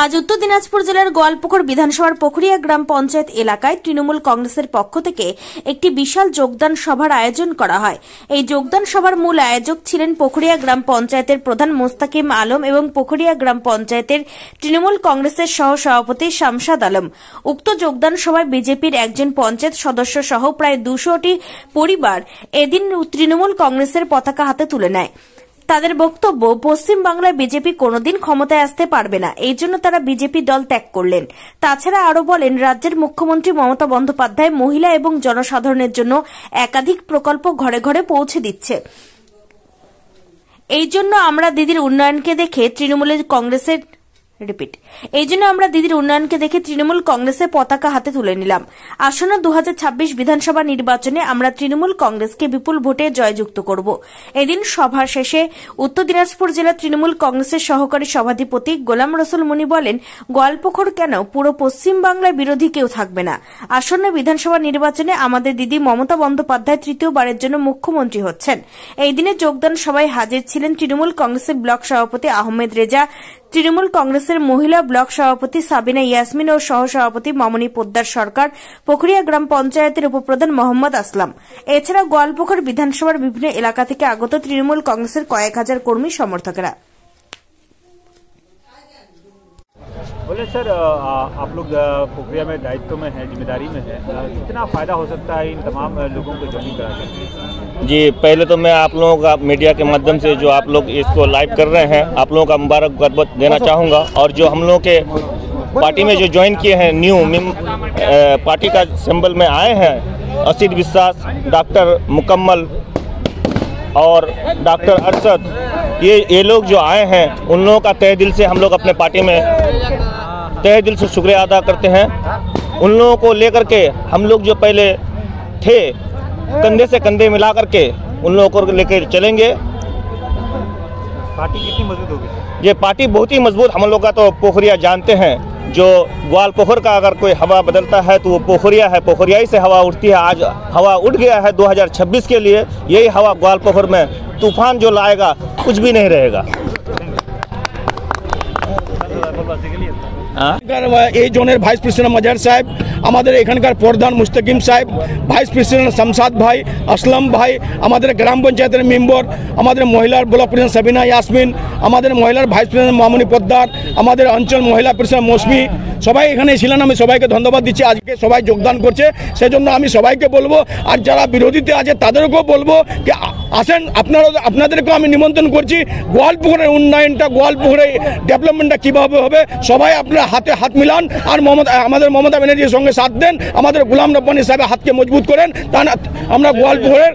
আজ উত্তর দিনাজপুর জেলার গোয়ালপুকুর বিধানসভার পুখুরিয়া গ্রাম পঞ্চায়েত এলাকায় তৃণমূল কংগ্রেসের পক্ষ থেকে একটি বিশাল যোগদান সভার আয়োজন করা হয়। এই যোগদান সভার মূল আয়োজক ছিলেন পুখুরিয়া গ্রাম পঞ্চায়েতের প্রধান মোস্তাকিম আলম এবং পুখুরিয়া গ্রাম পঞ্চায়েতের তৃণমূল কংগ্রেসের সহ সভাপতি শামসাদ আলম। উক্ত যোগদান সভায় বিজেপির একজন পঞ্চায়েত সদস্য সহ প্রায় 200টি পরিবার এদিন তৃণমূল কংগ্রেসের পতাকা হাতে তুলে নেয়। তাদের বক্তব্য, পশ্চিম বাংলায় বিজেপি কোনোদিন ক্ষমতায় আসতে পারবে না, এই জন্য তারা বিজেপি দল ত্যাগ করলেন। তাছাড়া আরো বলেন, রাজ্যের মুখ্যমন্ত্রী মমতা বন্দ্যোপাধ্যায় মহিলা এবং জনসাধারণের জন্য একাধিক প্রকল্প ঘরে ঘরে পৌঁছে দিচ্ছে। এই জন্য আমরা দিদির উন্নয়নকে দেখে তৃণমূল কংগ্রেসের পতাকা হাতে তুলে নিলাম। আসন্ন 2026 বিধানসভা নির্বাচনে আমরা তৃণমূল কংগ্রেসকে বিপুল ভোটে জয়যুক্ত করব। এদিন সভা শেষে উত্তর দিনাজপুর জেলা তৃণমূল কংগ্রেসের সহকারী সভাধিপতি গোলাম রসুল মুনি বলেন, গোয়ালপুকুর কেন, পুরো পশ্চিম বাংলায় বিরোধী কেউ থাকবে না। আসন্ন বিধানসভা নির্বাচনে আমাদের দিদি মমতা বন্দ্যোপাধ্যায় তৃতীয়বারের জন্য মুখ্যমন্ত্রী হচ্ছেন। এই দিনে যোগদান সভায় হাজির ছিলেন তৃণমূল কংগ্রেসের ব্লক সভাপতি আহমেদ রেজা, তৃণমূল কংগ্রেসের মহিলা ব্লক সভাপতি সাবিনা ইয়াসমিন ও সহ সভাপতি মামনি পোদ্দার সরকার, পুখুরিয়া গ্রাম পঞ্চায়েতের উপপ্রধান মোহাম্মদ আসলাম। এছাড়া গোয়ালপুকুর বিধানসভার বিভিন্ন এলাকা থেকে আগত তৃণমূল কংগ্রেসের কয়েক হাজার কর্মী সমর্থকেরা। बोले सर, आप लोग पुखरिया में दायित्व में हैं, जिम्मेदारी में हैं, कितना फ़ायदा हो सकता है इन तमाम लोगों को ज्वाइन करा के? जी, पहले तो मैं आप लोगों का मीडिया के माध्यम से जो आप लोग इसको लाइव कर रहे हैं, आप लोगों का मुबारकबाद देना चाहूँगा। और जो हम लोगों के पार्टी में जो ज्वाइन किए हैं, न्यू पार्टी का सिंबल में आए हैं, असीद विश्वास, डॉक्टर मुकम्मल और डॉक्टर अरशद, ये लोग जो आए हैं, उन लोगों का तहे दिल से हम लोग अपने पार्टी में तहे दिल से शुक्रिया अदा करते हैं। उन लोगों को लेकर के हम लोग जो पहले थे, कंधे से कंधे मिला करके उन लोगों को लेकर चलेंगे। पार्टी कितनी मजबूत होगी? ये पार्टी बहुत ही मजबूत। हम लोग का तो पोखरिया जानते हैं, जो ग्वालपुकुर का अगर कोई हवा बदलता है तो वो पोखरिया है, पोखरिया ही से हवा उठती है। आज हवा उठ गया है 2026 के लिए, यही हवा ग्वालपुकुर में तूफान जो लाएगा, कुछ भी नहीं रहेगा। এই জোনের ভাইস প্রেসিডেন্ট মজার সাহেব, আমাদের এখানকার প্রধান মুস্তাকিম সাহেব, ভাইস প্রেসিডেন্ট শামসাদ ভাই, আসলাম ভাই, আমাদের গ্রাম পঞ্চায়েতের মেম্বার, আমাদের মহিলার ব্লক প্রেসিডেন্ট সাবিনা ইয়াসমিন, আমাদের মহিলার ভাইস প্রেসিডেন্ট মামনি পোদ্দার, আমাদের অঞ্চল মহিলা প্রেসিডেন্ট মৌসুমি, সবাই এখানে ছিলেন। আমি সবাইকে ধন্যবাদ দিচ্ছি। আজকে সবাই যোগদান করছে, সেজন্য আমি সবাইকে বলবো, আর যারা বিরোধীতে আছে তাদেরকেও বলবো যে আসেন, আপনাদেরকেও আমি নিমন্ত্রণ করছি। গোয়ালপুকুরের উন্নয়নটা, গোয়ালপুকুরের ডেভেলপমেন্টটা কীভাবে হবে, সবাই আপনারা হাতে হাত মিলান আর আমাদের মমতা ব্যানার্জির সঙ্গে সাথ দেন। আমাদের গোলাম রব্বানী সাহেবের হাতকে মজবুত করেন, তা আমরা গোয়ালপুকুরের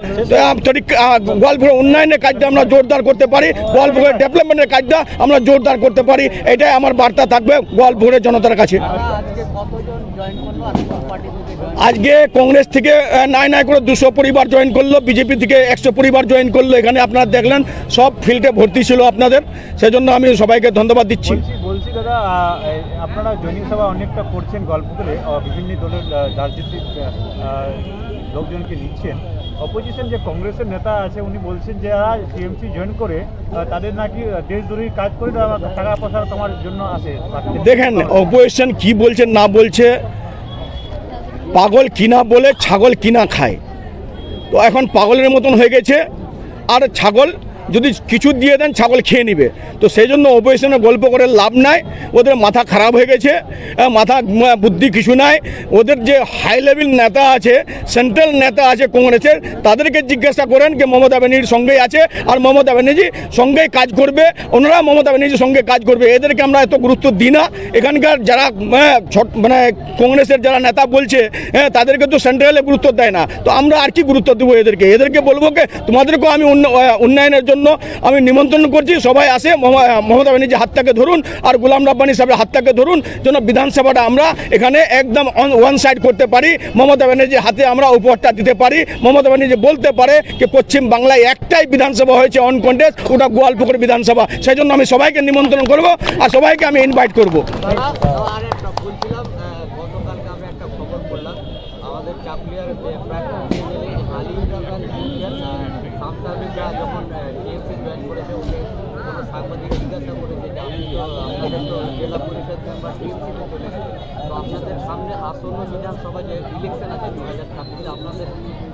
উন্নয়নের কাজটা আমরা জোরদার করতে পারি, গোয়ালপুকুরের ডেভেলপমেন্টের কাজটা আমরা জোরদার করতে পারি। এটাই আমার বার্তা থাকবে গোয়ালপুকুরের জনতার কাছে। আজকে কংগ্রেস থেকে নাই করে 200 পরিবার জয়েন করলো, বিজেপি থেকে 100 পরিবার জয়েন করলো। এখানে আপনারা দেখলেন সব ফিল্ডে ভর্তি ছিল আপনাদের, সেজন্য আমি সবাইকে ধন্যবাদ দিচ্ছি। বলছি দাদা, আপনারা জয়েনিং সভা অনেকটা করছেন গোয়ালপুকুরে, বিভিন্ন দলের রাজনীতিক লোকজনকে নিচ্ছেন। অপোজিশন যে কংগ্রেসের নেতা আছে, উনি বলছেন যে যারা টিএমসি জয়েন করে তাদের নাকি দেশদ্রোহী কাজ করে টাকা পয়সা তোমার জন্য আসে। দেখেন অপোজিশন কি বলছেন না বলছে, পাগল কিনা বলে ছাগল কিনা খায়। তো এখন পাগলের মতন হয়ে গেছে, আর ছাগল যদি কিছু দিয়ে দেন ছাগল খেয়ে নিবে। তো সেই জন্য অপোজিশনের গল্প করে লাভ নাই, ওদের মাথা খারাপ হয়ে গেছে, মাথা বুদ্ধি কিছু নাই। ওদের যে হাই লেভেল নেতা আছে, সেন্ট্রাল নেতা আছে কংগ্রেসের, তাদেরকে জিজ্ঞাসা করেন যে মমতা ব্যানার্জির সঙ্গেই আছে আর মমতা ব্যানার্জি সঙ্গেই কাজ করবে, ওনারা মমতা ব্যানার্জির সঙ্গে কাজ করবে। এদেরকে আমরা এত গুরুত্ব দিই না। এখানকার যারা কংগ্রেসের যারা নেতা বলছে, তাদেরকে তো সেন্ট্রালে গুরুত্ব দেয় না, তো আমরা আর কি গুরুত্ব দেবো এদেরকে বলবো যে তোমাদেরকেও আমি উন্নয়নের জন্য আমি নিমন্ত্রণ করছি, সবাই আসে, মমতা ব্যানার্জির হাতটাকে ধরুন আর গোলাম রব্বানী সাহেবের হাতটাকে ধরুন, যেন বিধানসভাটা আমরা এখানে একদম ওয়ান সাইড করতে পারি। মমতা ব্যানার্জির হাতে আমরা উপহারটা দিতে পারি। মমতা ব্যানার্জি বলতে পারে যে পশ্চিম বাংলায় একটাই বিধানসভা হয়েছে অন কন্টেস্ট, ওটা গোয়ালপুকুর বিধানসভা। সেই জন্য আমি সবাইকে নিমন্ত্রণ করব আর সবাইকে আমি ইনভাইট করব। যখন টিএমসি জয়েন করেছে, সাংবাদিক জিজ্ঞাসা করেছে যে আপনি আপনাদের তো জেলা পরিষদ মেম্বার টিএমসিতে চলেছে, তো আপনাদের সামনে আসন্ন বিধানসভা যে ইলেকশন আছে 2026, আপনাদের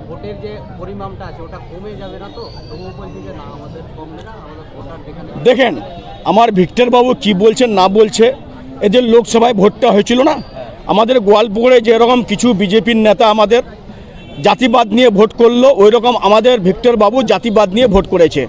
ভোটের যে পরিমাণটা আছে ওটা কমে যাবে না? তো তবুও বলছি যে না, আমাদের কমবে না, আমাদের ভোটার যেখানে। দেখেন আমার ভিক্টর বাবু কি বলছেন না বলছে, এদের লোকসভায় ভোটটা হয়েছিল না, আমাদের গোয়ালপুরে যেরকম কিছু বিজেপির নেতা আমাদের জাতিবাদ নিয়ে ভোট করলো, ওই রকম আমাদের ভিক্টর বাবু জাতিবাদ নিয়ে ভোট করেছে।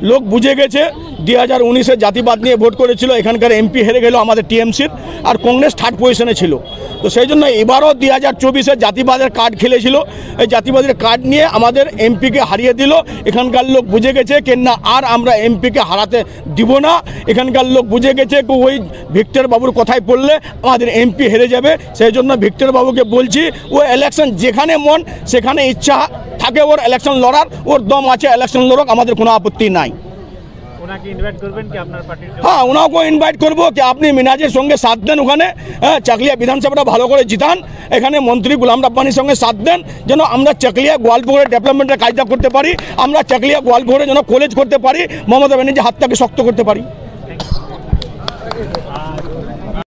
লোক বুঝে গেছে 2019-এ জাতিবাদ নিয়ে ভোট করেছিল, এখানকার এমপি হেরে গেল আমাদের টিএমসির, আর কংগ্রেস থার্ড পজিশনে ছিল। তো সেই জন্য এবারও 2024-এ জাতিবাদের কার্ড খেলেছিল, এই জাতিবাদের কার্ড নিয়ে আমাদের এমপিকে হারিয়ে দিল। এখানকার লোক বুঝে গেছে কেন না আর আমরা এমপিকে হারাতে দিব না। এখানকার লোক বুঝে গেছে ওই ভিক্টর বাবুর কথায় পড়লে আমাদের এমপি হেরে যাবে। সেই জন্য ভিক্টর বাবুকে বলছি, ও ইলেকশন যেখানে মন সেখানে ইচ্ছা থাকে ওর ইলেকশন লড়ার, ওর দম আছে, ইলেকশন লড়ুক, আমাদের কোনো আপত্তি নাই। ওনাকে ইনভাইট করবেন কি আপনার পার্টির? হ্যাঁ, ওনাকেও ইনভাইট করবো কি আপনি মিনাজের সঙ্গে সাথ দেন, ওখানে চাকলিয়া বিধানসভাটা ভালো করে জিতান, এখানে মন্ত্রী গোলাম রাব্বানির সঙ্গে সাথ দেন, যেন আমরা চাকলিয়া গোয়ালপুরের ডেভেলপমেন্টের কাজটা করতে পারি, আমরা চাকলিয়া গোয়ালপুরে যেন কলেজ করতে পারি, মমতা ব্যানার্জির হাতটাকে শক্ত করতে পারি।